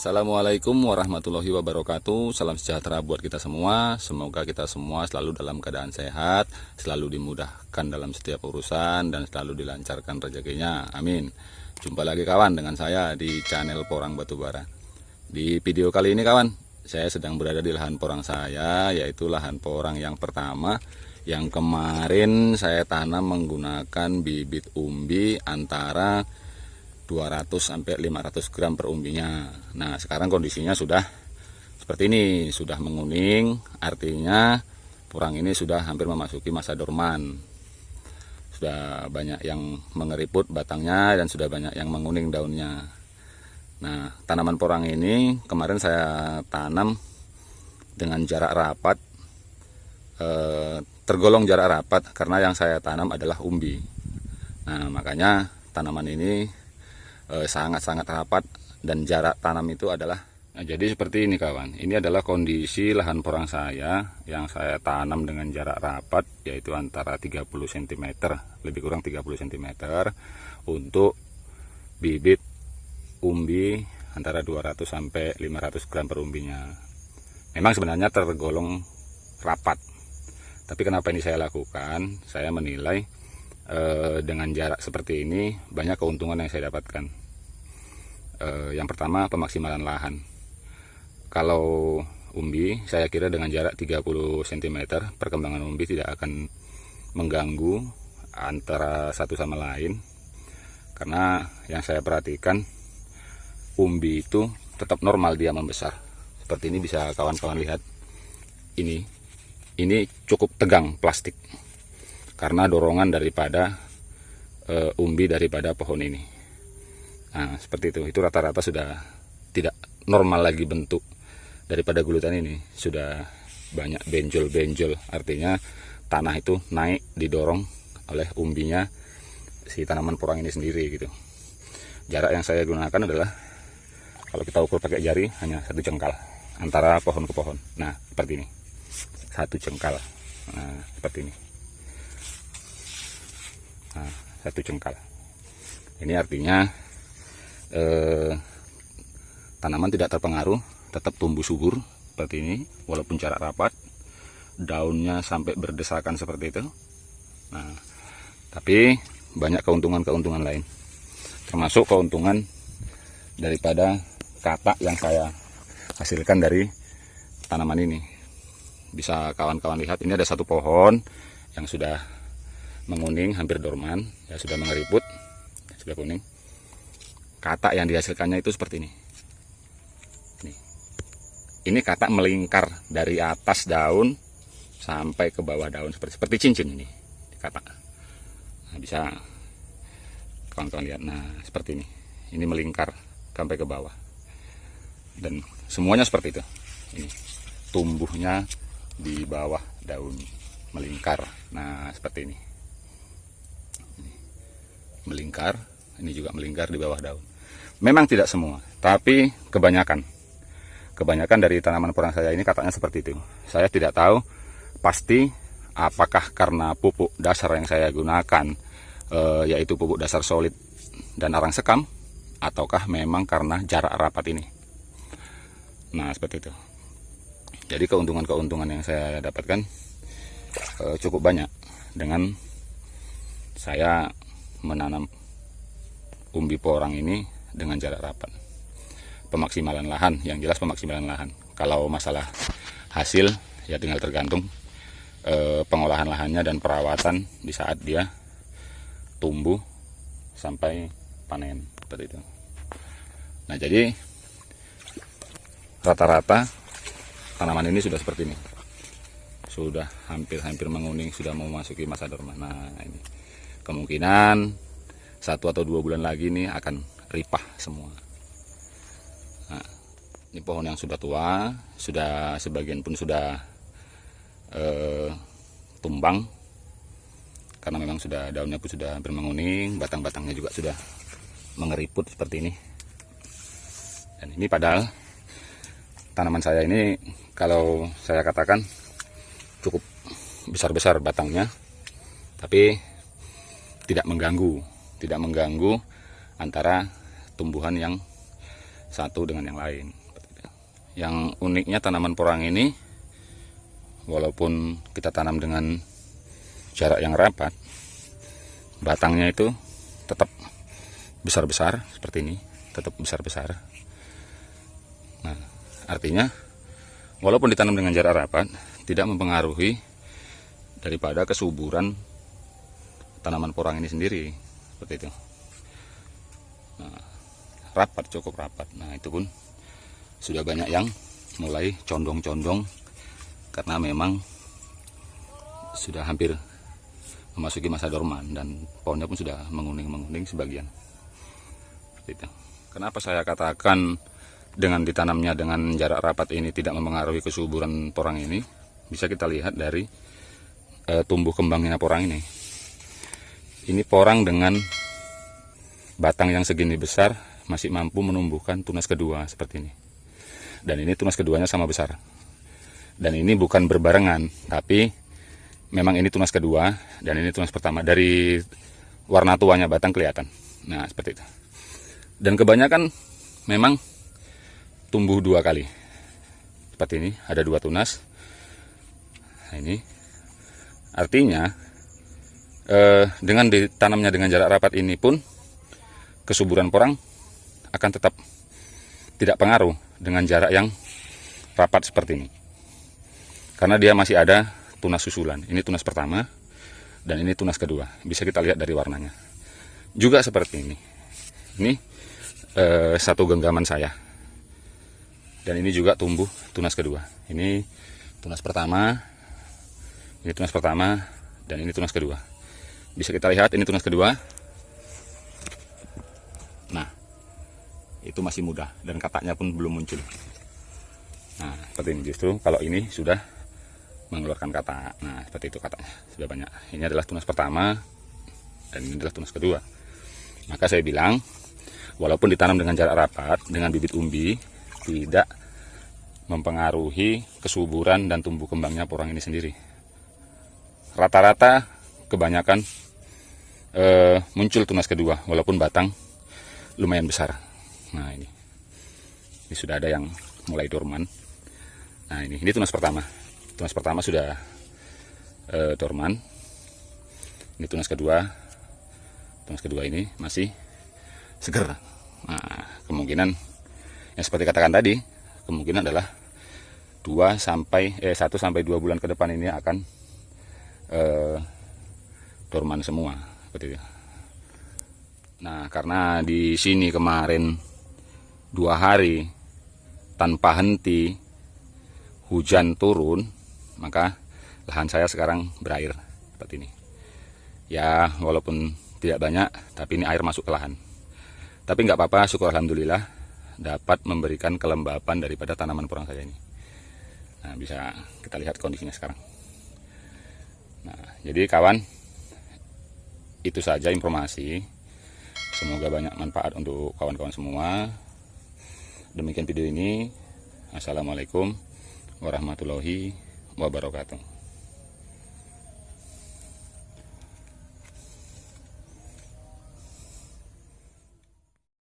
Assalamualaikum warahmatullahi wabarakatuh. Salam sejahtera buat kita semua. Semoga kita semua selalu dalam keadaan sehat, selalu dimudahkan dalam setiap urusan, dan selalu dilancarkan rezekinya. Amin. Jumpa lagi kawan dengan saya di channel Porang Batubara. Di video kali ini kawan, saya sedang berada di lahan porang saya, yaitu lahan porang yang pertama yang kemarin saya tanam menggunakan bibit umbi antara 200 sampai 500 gram per umbinya. Nah, sekarang kondisinya sudah seperti ini, sudah menguning, artinya porang ini sudah hampir memasuki masa dorman. Sudah banyak yang mengeriput batangnya dan sudah banyak yang menguning daunnya. Nah, tanaman porang ini kemarin saya tanam dengan jarak rapat, tergolong jarak rapat karena yang saya tanam adalah umbi. Nah, makanya tanaman ini sangat-sangat rapat dan jarak tanam itu adalah, nah, jadi seperti ini kawan. Ini adalah kondisi lahan porang saya yang saya tanam dengan jarak rapat, yaitu antara 30 cm, lebih kurang 30 cm untuk bibit umbi antara 200 sampai 500 gram per umbinya. Memang sebenarnya tergolong rapat, tapi kenapa ini saya lakukan? Saya menilai dengan jarak seperti ini banyak keuntungan yang saya dapatkan. Yang pertama, pemaksimalan lahan. Kalau umbi, saya kira dengan jarak 30 cm perkembangan umbi tidak akan mengganggu antara satu sama lain, karena yang saya perhatikan umbi itu tetap normal dia membesar. Seperti ini bisa kawan-kawan lihat, ini cukup tegang plastik karena dorongan daripada umbi daripada pohon ini. Nah, seperti itu rata-rata sudah tidak normal lagi bentuk daripada gulutan ini, sudah banyak benjol-benjol, artinya tanah itu naik didorong oleh umbinya si tanaman porang ini sendiri gitu. Jarak yang saya gunakan adalah, kalau kita ukur pakai jari, hanya 1 jengkal antara pohon ke pohon. Nah, seperti ini, 1 jengkal. Nah, seperti ini. Nah, 1 jengkal. Ini artinya tanaman tidak terpengaruh, tetap tumbuh subur seperti ini walaupun jarak rapat, daunnya sampai berdesakan seperti itu. Nah, tapi banyak keuntungan-keuntungan lain, termasuk keuntungan daripada katak yang saya hasilkan dari tanaman ini. Bisa kawan-kawan lihat, ini ada satu pohon yang sudah menguning, hampir dorman, ya sudah mengeriput, sudah kuning. Katak yang dihasilkannya itu seperti ini. Ini katak melingkar dari atas daun sampai ke bawah daun seperti cincin ini katak. Nah, bisa kawan-kawan lihat. Nah, seperti ini. Ini melingkar sampai ke bawah. Dan semuanya seperti itu. Ini tumbuhnya di bawah daun, melingkar. Nah, seperti ini. Melingkar, ini juga melingkar di bawah daun. Memang tidak semua, tapi kebanyakan dari tanaman porang saya ini katanya seperti itu. Saya tidak tahu pasti apakah karena pupuk dasar yang saya gunakan, yaitu pupuk dasar solid dan arang sekam, ataukah memang karena jarak rapat ini. Nah, seperti itu. Jadi keuntungan-keuntungan yang saya dapatkan cukup banyak dengan saya menanam umbi porang ini dengan jarak rapat. Pemaksimalan lahan, yang jelas pemaksimalan lahan. Kalau masalah hasil, ya tinggal tergantung pengolahan lahannya dan perawatan di saat dia tumbuh sampai panen, seperti itu. Nah, jadi rata-rata tanaman ini sudah seperti ini, sudah hampir menguning, sudah mau memasuki masa dorman. Nah, ini kemungkinan 1 atau 2 bulan lagi ini akan ripah semua. Nah, ini pohon yang sudah tua, sudah sebagian pun sudah tumbang karena memang sudah daunnya pun sudah hampir menguning, batang-batangnya juga sudah mengeriput seperti ini. Dan ini padahal tanaman saya ini, kalau saya katakan cukup besar-besar batangnya, tapi tidak mengganggu antara tumbuhan yang satu dengan yang lain. Yang uniknya tanaman porang ini, walaupun kita tanam dengan jarak yang rapat, batangnya itu tetap besar-besar seperti ini, tetap besar-besar. Nah, artinya walaupun ditanam dengan jarak rapat, tidak mempengaruhi daripada kesuburan tanaman porang ini sendiri, seperti itu. Nah, rapat, cukup rapat. Nah, itu pun sudah banyak yang mulai condong-condong karena memang sudah hampir memasuki masa dorman dan pohonnya pun sudah menguning-menguning sebagian. Seperti itu. Kenapa saya katakan dengan ditanamnya dengan jarak rapat ini tidak mempengaruhi kesuburan porang ini? Bisa kita lihat dari tumbuh kembangnya porang ini. Ini porang dengan batang yang segini besar masih mampu menumbuhkan tunas kedua seperti ini. Dan ini tunas keduanya sama besar. Dan ini bukan berbarengan, tapi memang ini tunas kedua dan ini tunas pertama. Dari warna tuanya batang kelihatan. Nah, seperti itu. Dan kebanyakan memang tumbuh dua kali. Seperti ini, ada dua tunas. Nah, ini artinya dengan ditanamnya dengan jarak rapat ini pun kesuburan porang akan tetap tidak pengaruh dengan jarak yang rapat seperti ini. Karena dia masih ada tunas susulan. Ini tunas pertama dan ini tunas kedua. Bisa kita lihat dari warnanya. Juga seperti ini. Ini satu genggaman saya. Dan ini juga tumbuh tunas kedua. Ini tunas pertama. Ini tunas pertama dan ini tunas kedua. Bisa kita lihat ini tunas kedua. Nah, itu masih muda dan kataknya pun belum muncul. Nah, seperti ini. Justru kalau ini sudah mengeluarkan katak. Nah, seperti itu kataknya sudah banyak. Ini adalah tunas pertama dan ini adalah tunas kedua. Maka saya bilang, walaupun ditanam dengan jarak rapat dengan bibit umbi, tidak mempengaruhi kesuburan dan tumbuh kembangnya porang ini sendiri. Rata-rata kebanyakan muncul tunas kedua walaupun batang lumayan besar. Nah, ini sudah ada yang mulai dorman. Nah, ini tunas pertama. Tunas pertama sudah dorman. Ini tunas kedua. Tunas kedua ini masih seger. Nah, kemungkinan yang seperti katakan tadi, kemungkinan adalah 1 sampai 2 bulan ke depan ini akan dorman semua, seperti itu. Nah, karena di sini kemarin 2 hari tanpa henti hujan turun, maka lahan saya sekarang berair seperti ini. Ya, walaupun tidak banyak, tapi ini air masuk ke lahan. Tapi nggak apa-apa, syukur alhamdulillah dapat memberikan kelembapan daripada tanaman porang saya ini. Nah, bisa kita lihat kondisinya sekarang. Nah, jadi kawan, itu saja informasi. Semoga banyak manfaat untuk kawan-kawan semua. Demikian video ini. Assalamualaikum warahmatullahi wabarakatuh.